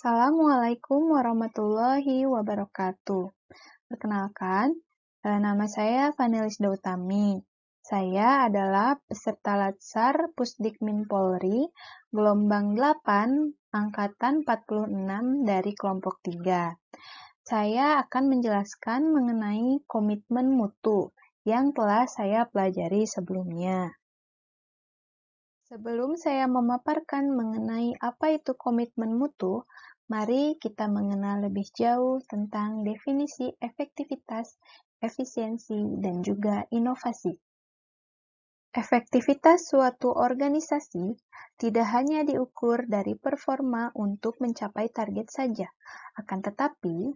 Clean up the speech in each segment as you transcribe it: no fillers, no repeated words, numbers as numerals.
Assalamualaikum warahmatullahi wabarakatuh. Perkenalkan, nama saya Vanelis Dautami. Saya adalah peserta Latsar Pusdikmin Polri, gelombang 8, angkatan 46 dari kelompok 3. Saya akan menjelaskan mengenai komitmen mutu yang telah saya pelajari sebelumnya. Sebelum saya memaparkan mengenai apa itu komitmen mutu, mari kita mengenal lebih jauh tentang definisi efektivitas, efisiensi, dan juga inovasi. Efektivitas suatu organisasi tidak hanya diukur dari performa untuk mencapai target saja, akan tetapi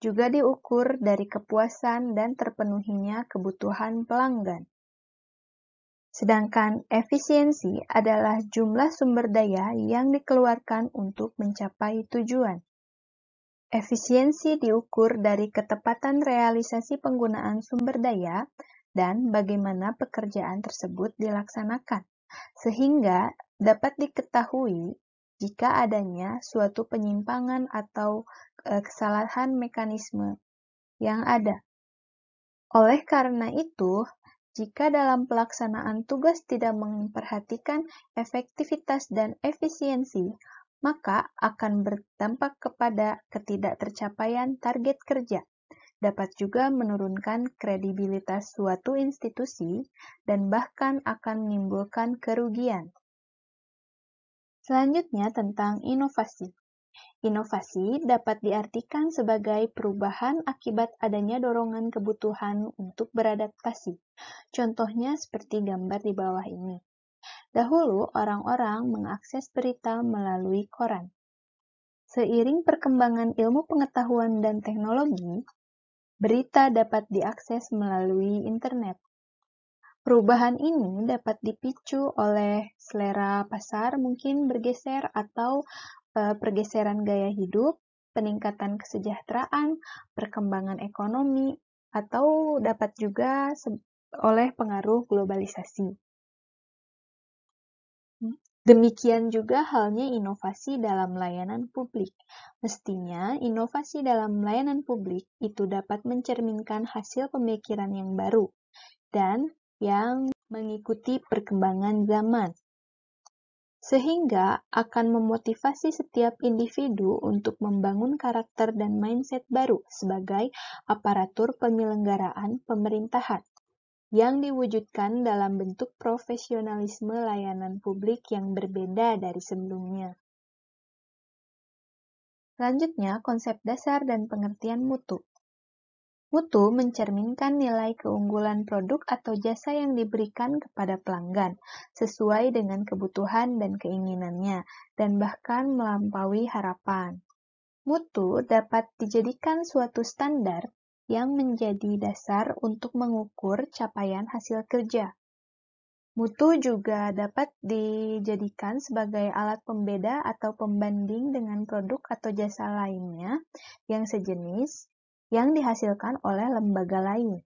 juga diukur dari kepuasan dan terpenuhinya kebutuhan pelanggan. Sedangkan efisiensi adalah jumlah sumber daya yang dikeluarkan untuk mencapai tujuan. Efisiensi diukur dari ketepatan realisasi penggunaan sumber daya dan bagaimana pekerjaan tersebut dilaksanakan, sehingga dapat diketahui jika adanya suatu penyimpangan atau kesalahan mekanisme yang ada. Oleh karena itu, jika dalam pelaksanaan tugas tidak memperhatikan efektivitas dan efisiensi, maka akan berdampak kepada ketidaktercapaian target kerja. Dapat juga menurunkan kredibilitas suatu institusi dan bahkan akan menimbulkan kerugian. Selanjutnya tentang inovasi. Inovasi dapat diartikan sebagai perubahan akibat adanya dorongan kebutuhan untuk beradaptasi. Contohnya seperti gambar di bawah ini. Dahulu, orang-orang mengakses berita melalui koran. Seiring perkembangan ilmu pengetahuan dan teknologi, berita dapat diakses melalui internet. Perubahan ini dapat dipicu oleh selera pasar mungkin bergeser atau pergeseran gaya hidup, peningkatan kesejahteraan, perkembangan ekonomi, atau dapat juga oleh pengaruh globalisasi. Demikian juga halnya inovasi dalam layanan publik. Mestinya inovasi dalam layanan publik itu dapat mencerminkan hasil pemikiran yang baru dan yang mengikuti perkembangan zaman, sehingga akan memotivasi setiap individu untuk membangun karakter dan mindset baru sebagai aparatur penyelenggaraan pemerintahan, yang diwujudkan dalam bentuk profesionalisme layanan publik yang berbeda dari sebelumnya. Selanjutnya, konsep dasar dan pengertian mutu. Mutu mencerminkan nilai keunggulan produk atau jasa yang diberikan kepada pelanggan, sesuai dengan kebutuhan dan keinginannya, dan bahkan melampaui harapan. Mutu dapat dijadikan suatu standar yang menjadi dasar untuk mengukur capaian hasil kerja. Mutu juga dapat dijadikan sebagai alat pembeda atau pembanding dengan produk atau jasa lainnya yang sejenis, yang dihasilkan oleh lembaga lain.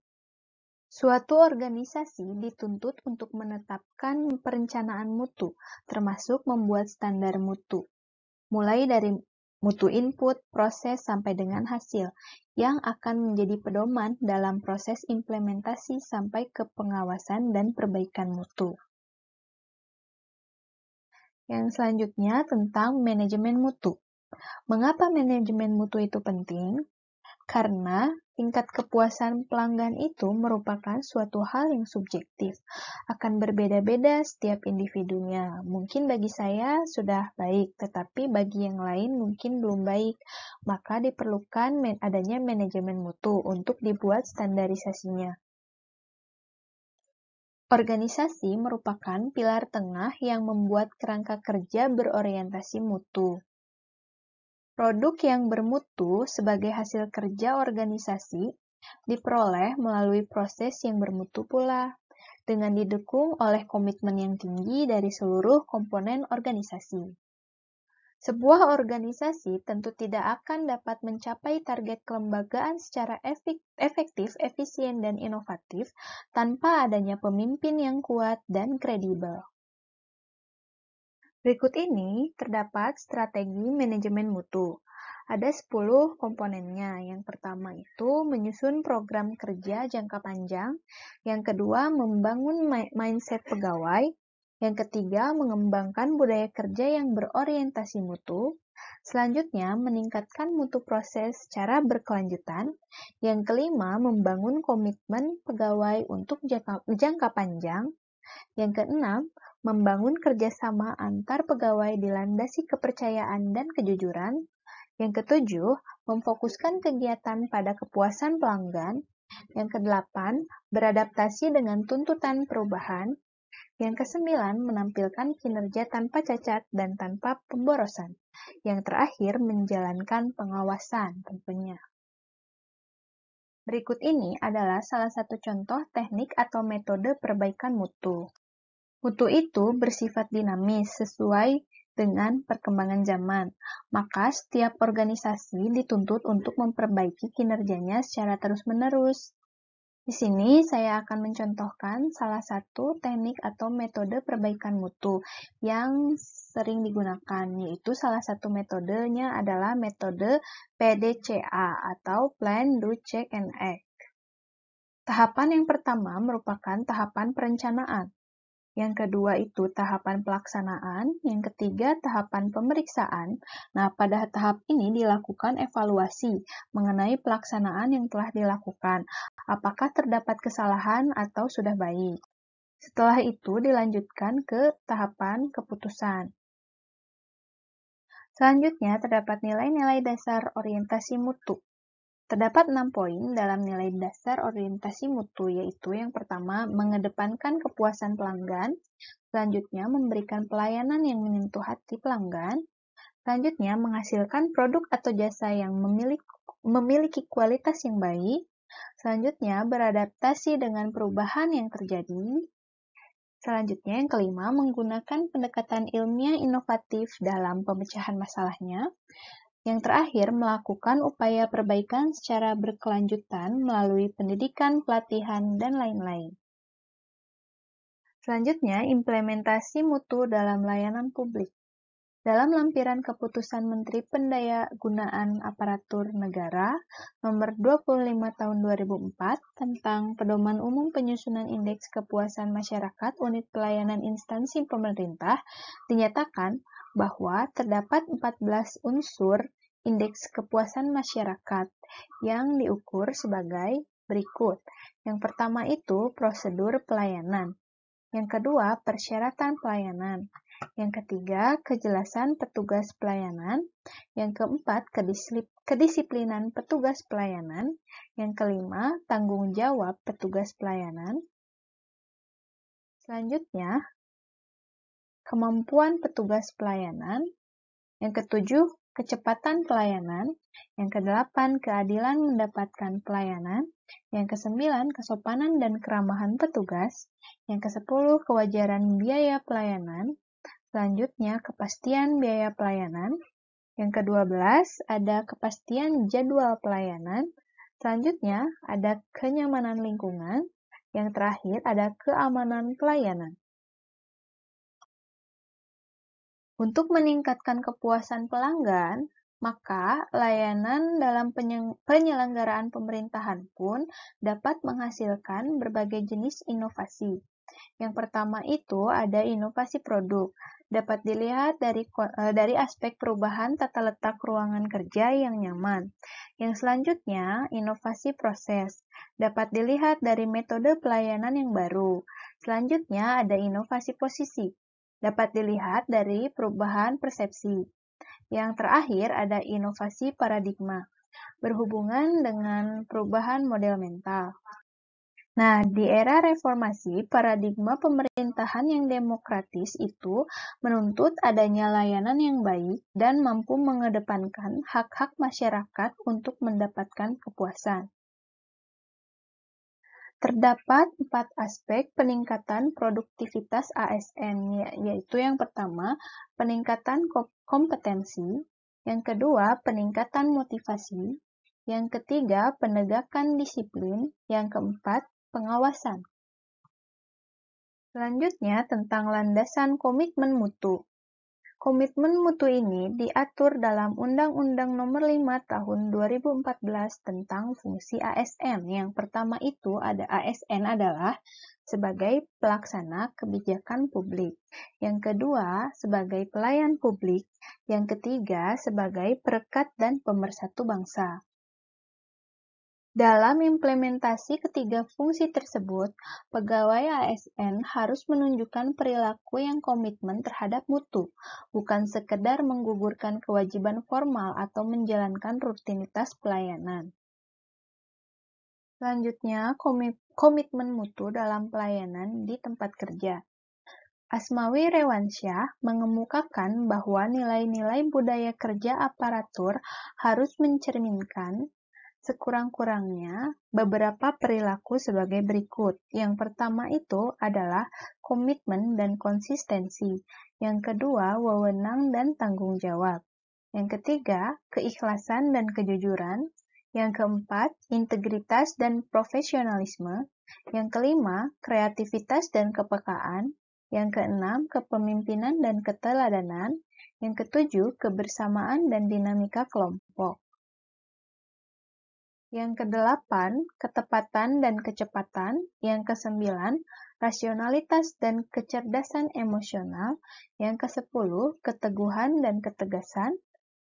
Suatu organisasi dituntut untuk menetapkan perencanaan mutu, termasuk membuat standar mutu, mulai dari mutu input, proses, sampai dengan hasil, yang akan menjadi pedoman dalam proses implementasi sampai ke pengawasan dan perbaikan mutu. Yang selanjutnya tentang manajemen mutu. Mengapa manajemen mutu itu penting? Karena tingkat kepuasan pelanggan itu merupakan suatu hal yang subjektif, akan berbeda-beda setiap individunya. Mungkin bagi saya sudah baik, tetapi bagi yang lain mungkin belum baik. Maka diperlukan adanya manajemen mutu untuk dibuat standarisasinya. Organisasi merupakan pilar tengah yang membuat kerangka kerja berorientasi mutu. Produk yang bermutu sebagai hasil kerja organisasi diperoleh melalui proses yang bermutu pula, dengan didukung oleh komitmen yang tinggi dari seluruh komponen organisasi. Sebuah organisasi tentu tidak akan dapat mencapai target kelembagaan secara efektif, efisien, dan inovatif tanpa adanya pemimpin yang kuat dan kredibel. Berikut ini terdapat strategi manajemen mutu. Ada 10 komponennya. Yang pertama itu menyusun program kerja jangka panjang. Yang kedua, membangun mindset pegawai. Yang ketiga, mengembangkan budaya kerja yang berorientasi mutu. Selanjutnya, meningkatkan mutu proses secara berkelanjutan. Yang kelima, membangun komitmen pegawai untuk jangka panjang. Yang keenam, membangun kerjasama antar pegawai dilandasi kepercayaan dan kejujuran. Yang ketujuh, memfokuskan kegiatan pada kepuasan pelanggan. Yang kedelapan, beradaptasi dengan tuntutan perubahan. Yang kesembilan, menampilkan kinerja tanpa cacat dan tanpa pemborosan. Yang terakhir, menjalankan pengawasan tentunya. Berikut ini adalah salah satu contoh teknik atau metode perbaikan mutu. Mutu itu bersifat dinamis sesuai dengan perkembangan zaman, maka setiap organisasi dituntut untuk memperbaiki kinerjanya secara terus-menerus. Di sini saya akan mencontohkan salah satu teknik atau metode perbaikan mutu yang sering digunakan, yaitu salah satu metodenya adalah metode PDCA atau Plan, Do, Check, and Act. Tahapan yang pertama merupakan tahapan perencanaan. Yang kedua itu tahapan pelaksanaan, yang ketiga tahapan pemeriksaan. Nah, pada tahap ini dilakukan evaluasi mengenai pelaksanaan yang telah dilakukan. Apakah terdapat kesalahan atau sudah baik? Setelah itu dilanjutkan ke tahapan keputusan. Selanjutnya terdapat nilai-nilai dasar orientasi mutu. Terdapat 6 poin dalam nilai dasar orientasi mutu, yaitu yang pertama, mengedepankan kepuasan pelanggan, selanjutnya memberikan pelayanan yang menyentuh hati pelanggan, selanjutnya menghasilkan produk atau jasa yang memiliki kualitas yang baik, selanjutnya beradaptasi dengan perubahan yang terjadi, selanjutnya yang kelima, menggunakan pendekatan ilmiah inovatif dalam pemecahan masalahnya, yang terakhir, melakukan upaya perbaikan secara berkelanjutan melalui pendidikan, pelatihan, dan lain-lain. Selanjutnya, implementasi mutu dalam layanan publik. Dalam lampiran keputusan Menteri Pendayagunaan Aparatur Negara Nomor 25 Tahun 2004 tentang Pedoman Umum Penyusunan Indeks Kepuasan Masyarakat Unit Pelayanan Instansi Pemerintah, dinyatakan bahwa terdapat 14 unsur indeks kepuasan masyarakat yang diukur sebagai berikut. Yang pertama itu prosedur pelayanan. Yang kedua, persyaratan pelayanan. Yang ketiga, kejelasan petugas pelayanan. Yang keempat, kedisiplinan petugas pelayanan. Yang kelima, tanggung jawab petugas pelayanan. Selanjutnya, kemampuan petugas pelayanan. Yang ketujuh, kecepatan pelayanan. Yang kedelapan, keadilan mendapatkan pelayanan. Yang kesembilan, kesopanan dan keramahan petugas. Yang kesepuluh, kewajaran biaya pelayanan. Selanjutnya, kepastian biaya pelayanan. Yang ke-12, ada kepastian jadwal pelayanan. Selanjutnya, ada kenyamanan lingkungan. Yang terakhir, ada keamanan pelayanan. Untuk meningkatkan kepuasan pelanggan, maka layanan dalam penyelenggaraan pemerintahan pun dapat menghasilkan berbagai jenis inovasi. Yang pertama itu ada inovasi produk. Dapat dilihat dari aspek perubahan tata letak ruangan kerja yang nyaman. Yang selanjutnya, inovasi proses. Dapat dilihat dari metode pelayanan yang baru. Selanjutnya, ada inovasi posisi. Dapat dilihat dari perubahan persepsi. Yang terakhir, ada inovasi paradigma. Berhubungan dengan perubahan model mental. Nah, di era reformasi, paradigma pemerintahan yang demokratis itu menuntut adanya layanan yang baik dan mampu mengedepankan hak-hak masyarakat untuk mendapatkan kepuasan. Terdapat 4 aspek peningkatan produktivitas ASN, yaitu yang pertama, peningkatan kompetensi, yang kedua, peningkatan motivasi, yang ketiga, penegakan disiplin, yang keempat, pengawasan. Selanjutnya, tentang landasan komitmen mutu. Komitmen mutu ini diatur dalam Undang-Undang Nomor 5 Tahun 2014 tentang fungsi ASN. Yang pertama itu ada ASN adalah sebagai pelaksana kebijakan publik. Yang kedua sebagai pelayan publik. Yang ketiga sebagai perekat dan pemersatu bangsa. Dalam implementasi ketiga fungsi tersebut, pegawai ASN harus menunjukkan perilaku yang komitmen terhadap mutu, bukan sekedar menggugurkan kewajiban formal atau menjalankan rutinitas pelayanan. Selanjutnya, komitmen mutu dalam pelayanan di tempat kerja. Asmawi Rewansyah mengemukakan bahwa nilai-nilai budaya kerja aparatur harus mencerminkan sekurang-kurangnya beberapa perilaku sebagai berikut. Yang pertama itu adalah komitmen dan konsistensi. Yang kedua, wewenang dan tanggung jawab. Yang ketiga, keikhlasan dan kejujuran. Yang keempat, integritas dan profesionalisme. Yang kelima, kreativitas dan kepekaan. Yang keenam, kepemimpinan dan keteladanan. Yang ketujuh, kebersamaan dan dinamika kelompok. Yang kedelapan, ketepatan dan kecepatan. Yang kesembilan, rasionalitas dan kecerdasan emosional. Yang kesepuluh, keteguhan dan ketegasan.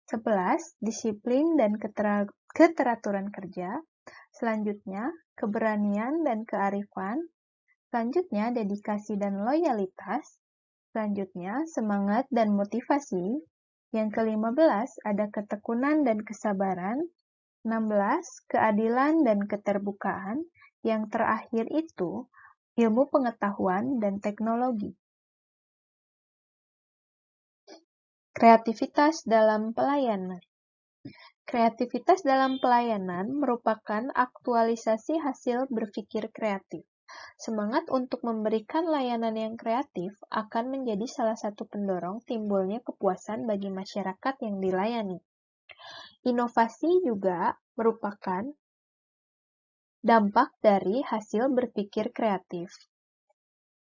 11, disiplin dan keteraturan kerja. Selanjutnya, keberanian dan kearifan. Selanjutnya, dedikasi dan loyalitas. Selanjutnya, semangat dan motivasi. Yang ke-15, ada ketekunan dan kesabaran. 16, keadilan dan keterbukaan. Yang terakhir itu, ilmu pengetahuan dan teknologi. Kreativitas dalam pelayanan. Kreativitas dalam pelayanan merupakan aktualisasi hasil berpikir kreatif. Semangat untuk memberikan layanan yang kreatif akan menjadi salah satu pendorong timbulnya kepuasan bagi masyarakat yang dilayani. Inovasi juga merupakan dampak dari hasil berpikir kreatif.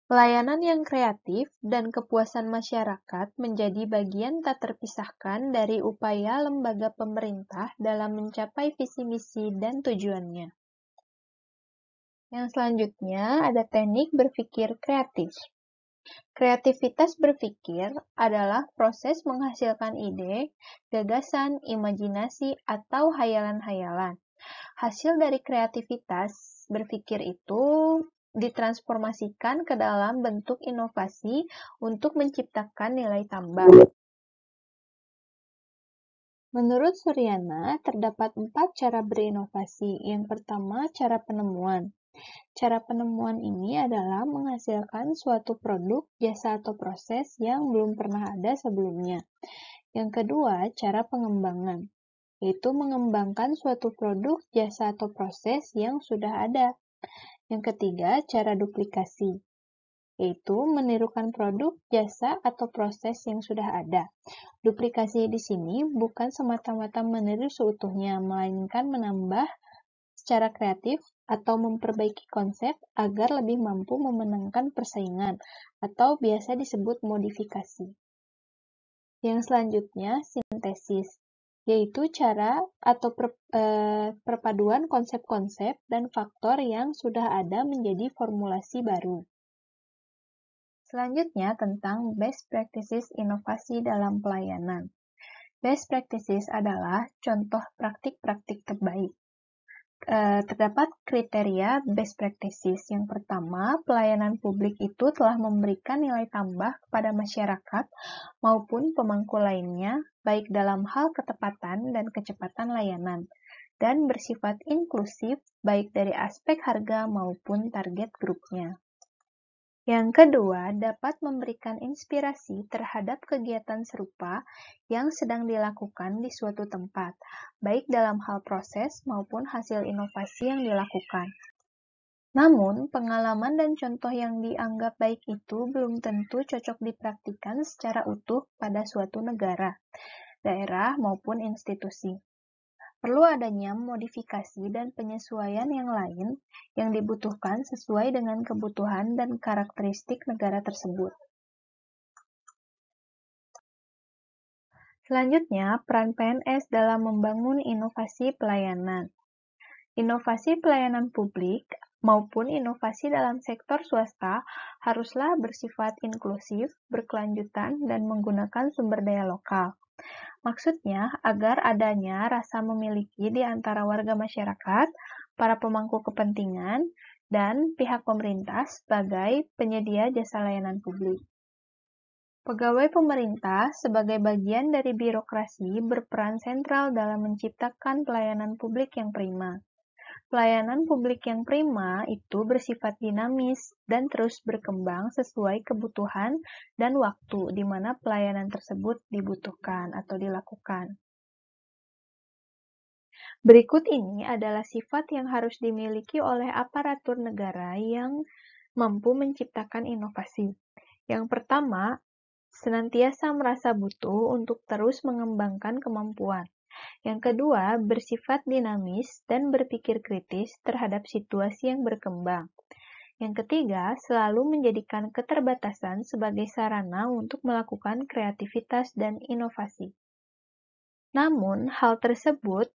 Pelayanan yang kreatif dan kepuasan masyarakat menjadi bagian tak terpisahkan dari upaya lembaga pemerintah dalam mencapai visi misi dan tujuannya. Yang selanjutnya ada teknik berpikir kreatif. Kreativitas berpikir adalah proses menghasilkan ide, gagasan, imajinasi, atau hayalan-hayalan. Hasil dari kreativitas berpikir itu ditransformasikan ke dalam bentuk inovasi untuk menciptakan nilai tambah. Menurut Suryana, terdapat 4 cara berinovasi. Yang pertama, cara penemuan. Cara penemuan ini adalah menghasilkan suatu produk, jasa, atau proses yang belum pernah ada sebelumnya. Yang kedua, cara pengembangan, yaitu mengembangkan suatu produk, jasa, atau proses yang sudah ada. Yang ketiga, cara duplikasi, yaitu menirukan produk, jasa, atau proses yang sudah ada. Duplikasi di sini bukan semata-mata meniru seutuhnya, melainkan menambah secara kreatif atau memperbaiki konsep agar lebih mampu memenangkan persaingan, atau biasa disebut modifikasi. Yang selanjutnya, sintesis, yaitu cara atau perpaduan konsep-konsep dan faktor yang sudah ada menjadi formulasi baru. Selanjutnya tentang best practices inovasi dalam pelayanan. Best practices adalah contoh praktik-praktik terbaik. Terdapat kriteria best practices. Yang pertama, pelayanan publik itu telah memberikan nilai tambah kepada masyarakat maupun pemangku lainnya, baik dalam hal ketepatan dan kecepatan layanan, dan bersifat inklusif baik dari aspek harga maupun target grupnya. Yang kedua, dapat memberikan inspirasi terhadap kegiatan serupa yang sedang dilakukan di suatu tempat, baik dalam hal proses maupun hasil inovasi yang dilakukan. Namun, pengalaman dan contoh yang dianggap baik itu belum tentu cocok dipraktikkan secara utuh pada suatu negara, daerah, maupun institusi. Perlu adanya modifikasi dan penyesuaian yang lain yang dibutuhkan sesuai dengan kebutuhan dan karakteristik negara tersebut. Selanjutnya, peran PNS dalam membangun inovasi pelayanan. Inovasi pelayanan publik maupun inovasi dalam sektor swasta haruslah bersifat inklusif, berkelanjutan, dan menggunakan sumber daya lokal. Maksudnya, agar adanya rasa memiliki di antara warga masyarakat, para pemangku kepentingan, dan pihak pemerintah sebagai penyedia jasa layanan publik. Pegawai pemerintah sebagai bagian dari birokrasi berperan sentral dalam menciptakan pelayanan publik yang prima. Pelayanan publik yang prima itu bersifat dinamis dan terus berkembang sesuai kebutuhan dan waktu di mana pelayanan tersebut dibutuhkan atau dilakukan. Berikut ini adalah sifat yang harus dimiliki oleh aparatur negara yang mampu menciptakan inovasi. Yang pertama, senantiasa merasa butuh untuk terus mengembangkan kemampuan. Yang kedua, bersifat dinamis dan berpikir kritis terhadap situasi yang berkembang. Yang ketiga, selalu menjadikan keterbatasan sebagai sarana untuk melakukan kreativitas dan inovasi. Namun, hal tersebut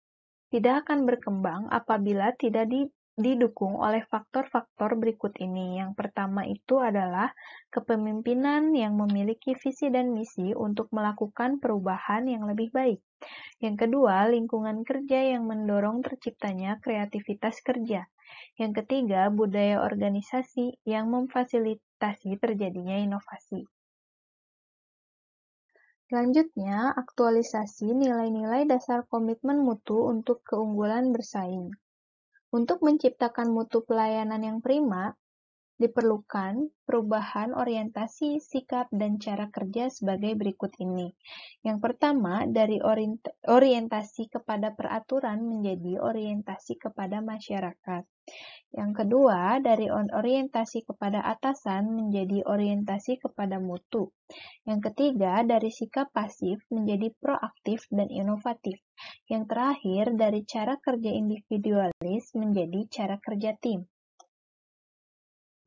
tidak akan berkembang apabila tidak didukung oleh faktor-faktor berikut ini. Yang pertama itu adalah kepemimpinan yang memiliki visi dan misi untuk melakukan perubahan yang lebih baik. Yang kedua, lingkungan kerja yang mendorong terciptanya kreativitas kerja. Yang ketiga, budaya organisasi yang memfasilitasi terjadinya inovasi. Selanjutnya, aktualisasi nilai-nilai dasar komitmen mutu untuk keunggulan bersaing. Untuk menciptakan mutu pelayanan yang prima, diperlukan perubahan orientasi, sikap, dan cara kerja sebagai berikut ini. Yang pertama, dari orientasi kepada peraturan menjadi orientasi kepada masyarakat. Yang kedua, dari orientasi kepada atasan menjadi orientasi kepada mutu. Yang ketiga, dari sikap pasif menjadi proaktif dan inovatif. Yang terakhir, dari cara kerja individualis menjadi cara kerja tim.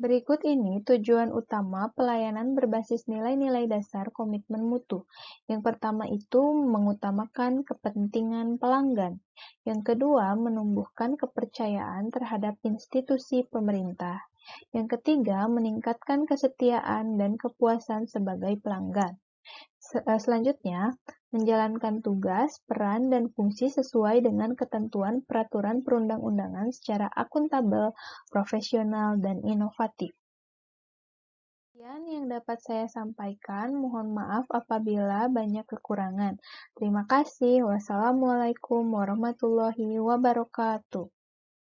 Berikut ini tujuan utama pelayanan berbasis nilai-nilai dasar komitmen mutu. Yang pertama itu mengutamakan kepentingan pelanggan. Yang kedua, menumbuhkan kepercayaan terhadap institusi pemerintah. Yang ketiga, meningkatkan kesetiaan dan kepuasan sebagai pelanggan. Selanjutnya, menjalankan tugas, peran, dan fungsi sesuai dengan ketentuan peraturan perundang-undangan secara akuntabel, profesional, dan inovatif. Sekian yang dapat saya sampaikan. Mohon maaf apabila banyak kekurangan. Terima kasih. Wassalamualaikum warahmatullahi wabarakatuh.